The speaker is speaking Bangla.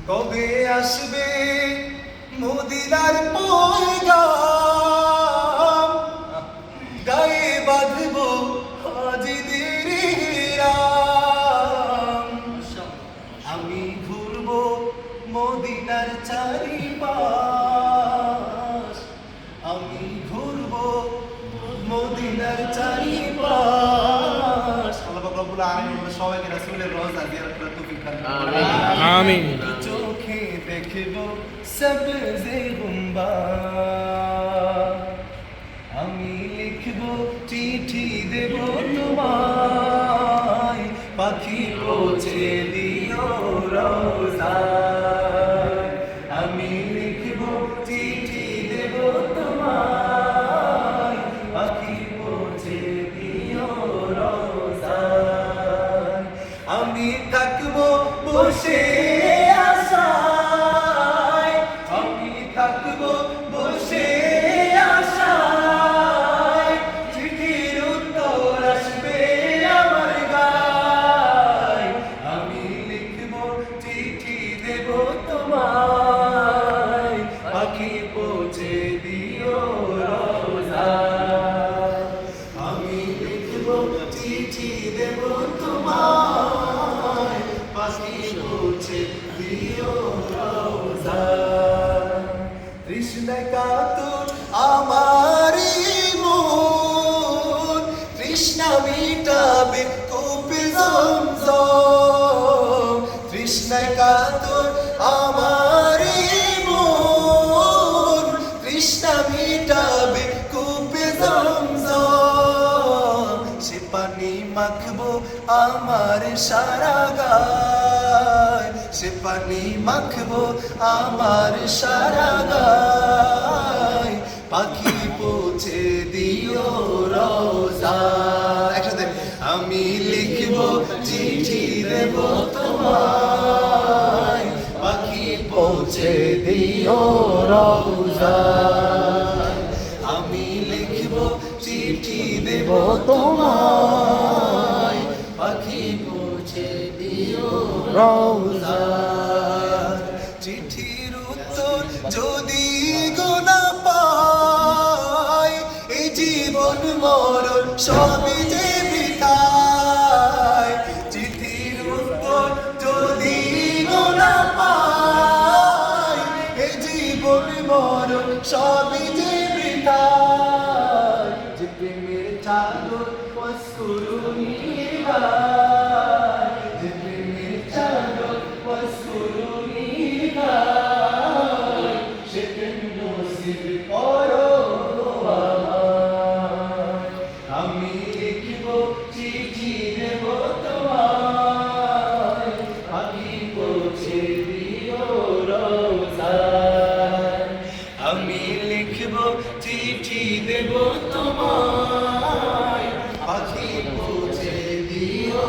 কবে আসবে মদিনার পয়গাম, গায়ে বাঁধব হাজিদের হিরাম। আমি ঘুরব মদিনার চারিপাশ, আমি ঘুরব মদিনার চারিপাশ। আল্লাহ পাক রব্বুল আলামিন আমাদের সবাইকে রাসূলের রওজা জিয়ারত করার তৌফিক দান করুন। আমিন। চোখে দেখব সবজে গুম্বা, আমি লিখব চিঠি দেব তোমায়, পাখি পৌঁছে দিও রওজায়। আমি লিখব চিঠি দেব তোমায়, পাখি পৌঁছে দিও রওজায়। আমি থাকব বসে আশায়, আমি থাকব বসে আশায়, চিঠির উত্তর আসবে আমার গায়। আমি লিখব চিঠি দেব তোমায়, পাখি পৌঁছে দিও রওজায়। আমি লিখব চিঠি দেব তোমায়, পাখি পৌঁছে দিও রওজায়। তৃষ্ণায় কাতুর আমারি মন, তৃষ্ণা মিটাবে কূপে জমজম। তৃষ্ণায় কাতুর আমারি মন, তৃষ্ণা মিটাবে কূপে জমজম। সে পানি মাখবো আমার সারা গায়, সে পানি মাখবো আমার সারা গায়। পাখি পৌঁছে দিও রওজায়। একসাথে আমি লিখব চিঠি দেব তোমায়, পাখি পৌঁছে দিও রওজায়। আমি লিখব চিঠি দেব তোমায়, পাখি পৌঁছে দিও রওজায়। চিঠির উত্তর যদি গোনা পাই, এই জীবন মরণ সবই যে বৃথায়। চিঠির উত্তর যদি গোনা পাই, এই জীবন মরণ সবই যে বৃথায়। যে প্রেমের চাদর ওয়াসকুরুনি গায়, যে প্রেমের চাদর ওয়াসকুরুনি গায়, সে প্রেম নসিব করো আমায়। আমি লিখব চিঠি দেব তোমায়, পাখি পৌঁছে দিও রওজায়। আমি লিখব চিঠি দেব তোমায়, পাখি পৌঁছে দিও